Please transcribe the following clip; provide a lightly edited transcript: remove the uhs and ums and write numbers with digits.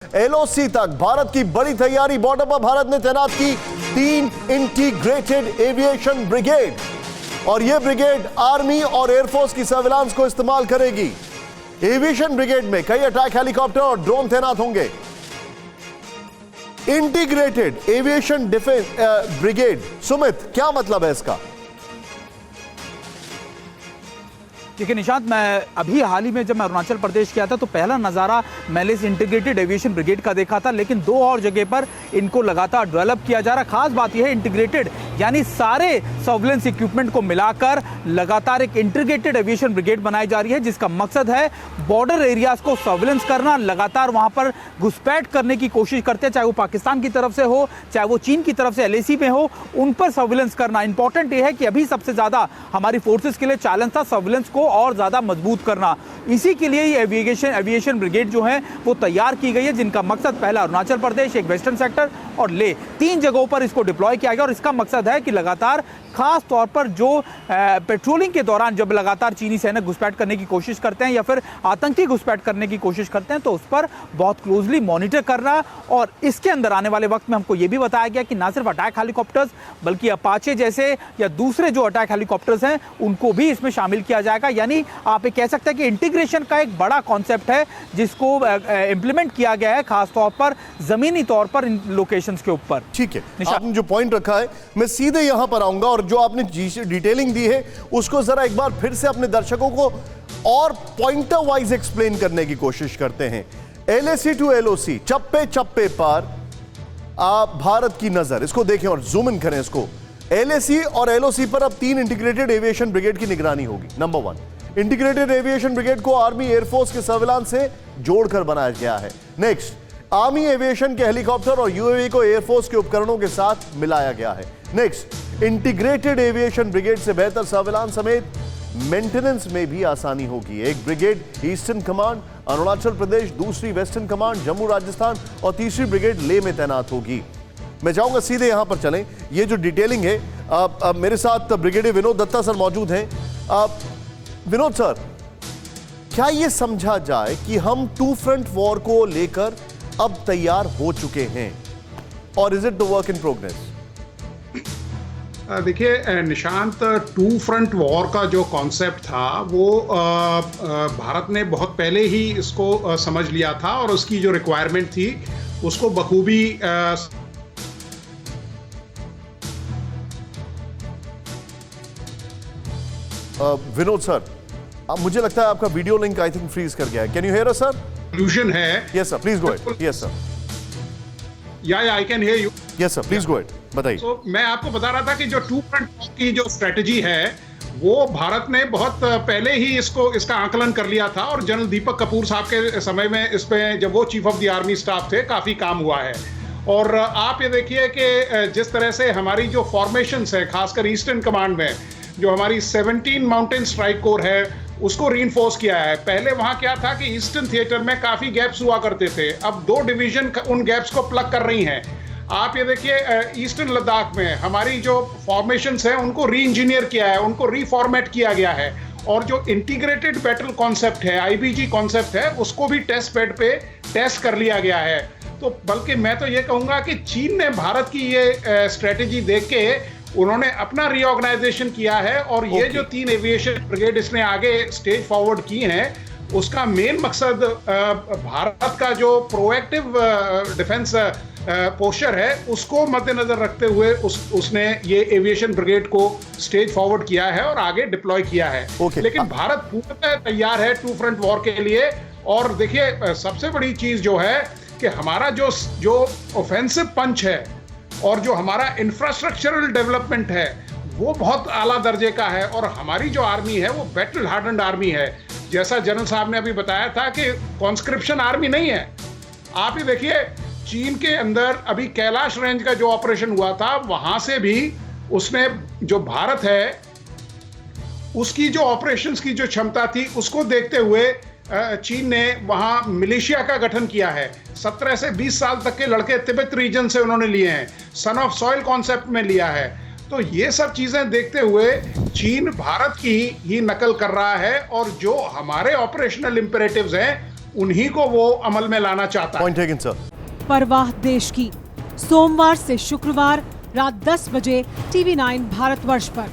LOC तक भारत की बड़ी तैयारी। बॉर्डर पर भारत ने तैनात की 3 इंटीग्रेटेड एविएशन ब्रिगेड और यह ब्रिगेड आर्मी और एयरफोर्स की सर्विलांस को इस्तेमाल करेगी। एविएशन ब्रिगेड में कई अटैक हेलीकॉप्टर और ड्रोन तैनात होंगे। Integrated aviation defence brigade, Sumit क्या मतलब है इसका? देखिए निशांत, मैं अभी हाल ही में जब मैं अरुणाचल प्रदेश गया था तो पहला नज़ारा मैंने इस इंटीग्रेटेड एविएशन ब्रिगेड का देखा था, लेकिन 2 और जगह पर इनको लगातार डेवलप किया जा रहा। खास बात यह है इंटीग्रेटेड यानी सारे सर्विलेंस इक्विपमेंट को मिलाकर लगातार एक इंटीग्रेटेड एविएशन ब्रिगेड बनाई जा रही है, जिसका मकसद है बॉर्डर एरियाज को सर्विलेंस करना, लगातार वहां पर घुसपैठ करने की कोशिश करते हैं, चाहे वो पाकिस्तान की तरफ से हो चाहे वो चीन की तरफ से एलएसी में हो, उन पर सर्विलेंस करना। इंपॉर्टेंट यह है कि अभी सबसे ज्यादा हमारी फोर्सेस के लिए चैलेंज था सर्विलेंस को और ज्यादा मजबूत करना। इसी के लिए ये एविएशन ब्रिगेड जो है वो तैयार की गई है, जिनका मकसद पहला अरुणाचल प्रदेश, एक वेस्टर्न सेक्टर और ले, 3 जगहों पर इसको डिप्लॉय किया गया। और इसका मकसद है कि लगातार खास तौर पर जो पेट्रोलिंग के दौरान जब लगातार चीनी सैनिक घुसपैठ करने की कोशिश करते हैं या फिर आतंकी घुसपैठ करने की कोशिश करते हैं तो उस पर बहुत क्लोजली मॉनिटर करना। और इसके अंदर आने वाले वक्त में हमको यह भी बताया गया कि ना सिर्फ अटैक हेलीकॉप्टर्स बल्कि अपाचे जैसे या दूसरे जो अटैक हेलीकॉप्टर्स हैं उनको भी इसमें शामिल किया जाएगा। यानी आप ये कह सकते हैं कि इंटीग्रेशन का एक बड़ा कॉन्सेप्ट है जिसको इंप्लीमेंट किया गया है खास तौर पर जमीनी तौर पर इन लोकेशंस के ऊपर। ठीक है, आपने जो पॉइंट रखा है मैं सीधे यहां पर आऊंगा और जो आपने डिटेलिंग दी है उसको जरा एक बार फिर से अपने दर्शकों को और पॉइंटर वाइज एक्सप्लेन करने की कोशिश करते हैं। एलएसी टू एलओसी, चप्पे चप्पे पर भारत की नजर, इसको देखें और जूम इन करें इसको। एलएसी और एलओसी पर अब 3 इंटीग्रेटेड एविएशन ब्रिगेड की निगरानी होगी। नंबर 1, इंटीग्रेटेड एविएशन ब्रिगेड को आर्मी एयरफोर्स के सर्विलांस से जोड़कर बनाया गया है। नेक्स्ट, आर्मी एविएशन के हेलीकॉप्टर और यूएवी को एयरफोर्स के उपकरणों के साथ मिलाया गया है। नेक्स्ट, इंटीग्रेटेड एविएशन ब्रिगेड से बेहतर सर्विलांस समेत मेंटेनेंस में भी आसानी होगी। एक brigade eastern command Arunachal Pradesh, दूसरी वेस्टर्न कमांड जम्मू राजस्थान और तीसरी ब्रिगेड ले में तैनात होगी। मैं चाहूंगा सीधे यहां पर चलें। ये जो डिटेलिंग है, मेरे साथ ब्रिगेडियर विनोद दत्ता सर मौजूद हैं। विनोद सर, क्या ये समझा जाए कि हम 2 फ्रंट वॉर को लेकर अब तैयार हो चुके हैं और is it the work in progress? देखिए निशांत, 2 फ्रंट वॉर का जो कॉन्सेप्ट था वो भारत ने बहुत पहले ही इसको समझ लिया था और उसकी जो रिक्वायरमेंट थी उसको बखूबी विनोद सर, मुझे लगता है आपका video link I think freeze कर गया है। Can you hear us sir? Solution है। Yes sir, please go ahead. Yes sir, yeah I can hear you. Yes sir, please go ahead, बताइए। तो मैं आपको बता रहा था कि जो 2 फ्रंट वॉर की जो स्ट्रेटजी है वो भारत ने बहुत पहले ही इसका आकलन कर लिया था और जनरल दीपक कपूर साहब के समय में इस पे जब वो chief of the army staff थे काफी काम हुआ है। और आप ये देखिए कि जिस तरह से हमारी जो फॉर्मेशंस है खासकर ईस्टर्न कमांड में जो हमारी 17 माउंटेन स्ट्राइक कोर है उसको रीइंफोर्स किया है। पहले वहां क्या था कि ईस्टर्न थिएटर में काफी गैप्स हुआ करते थे, अब 2 डिवीजन उन गैप्स को प्लग कर रही हैं। आप ये देखिए ईस्टर्न लद्दाख में हमारी जो फॉर्मेशंस हैं उनको री इंजीनियर किया है, उनको रीफॉर्मेट किया गया है और जो इंटीग्रेटेड बैटल कॉन्सेप्ट है, आईबीजी कॉन्सेप्ट है, उसको भी टेस्ट बेड पे टेस्ट कर लिया गया है। तो बल्कि मैं तो ये कहूंगा कि चीन ने भारत की ये स्ट्रेटेजी देख के उन्होंने अपना रीऑर्गेनाइजेशन किया है और ये जो 3 एविएशन ब्रिगेड इसने आगे स्टेज फॉरवर्ड की हैं उसका मेन मकसद भारत का जो प्रोएक्टिव डिफेंस पोस्चर है उसको मद्देनजर रखते हुए उसने ये एविएशन ब्रिगेड को स्टेज फॉरवर्ड किया है और आगे डिप्लॉय किया है। लेकिन भारत पूर्णतः तैयार है 2 फ्रंट वॉर के लिए। और देखिए सबसे बड़ी चीज जो है कि हमारा जो ऑफेंसिव पंच है और जो हमारा इंफ्रास्ट्रक्चरल डेवलपमेंट है वो बहुत आला दर्जे का है और हमारी जो आर्मी है वो बैटल हार्डन्ड आर्मी है। जैसा जनरल साहब ने अभी बताया था कि कॉन्स्क्रिप्शन आर्मी नहीं है। आप ही देखिए चीन के अंदर अभी कैलाश रेंज का जो ऑपरेशन हुआ था वहां से भी उसमें जो भारत है उसकी जो ऑपरेशंस की जो क्षमता थी उसको देखते हुए चीन ने वहां मिलिशिया का गठन किया है। 17 से 20 साल तक के लड़के तिब्बत रीजन से उन्होंने लिए हैं, सन ऑफ सॉइल कॉन्सेप्ट में लिया है। तो ये सब चीजें देखते हुए चीन भारत की ही नकल कर रहा है और जो हमारे ऑपरेशनल इंपेरेटिव्स हैं उन्हीं को वो अमल में लाना चाहता है। Point taken sir. परवाह देश की, सोमवार से शुक्रवार रात 10 बजे TV9 भारतवर्ष पर।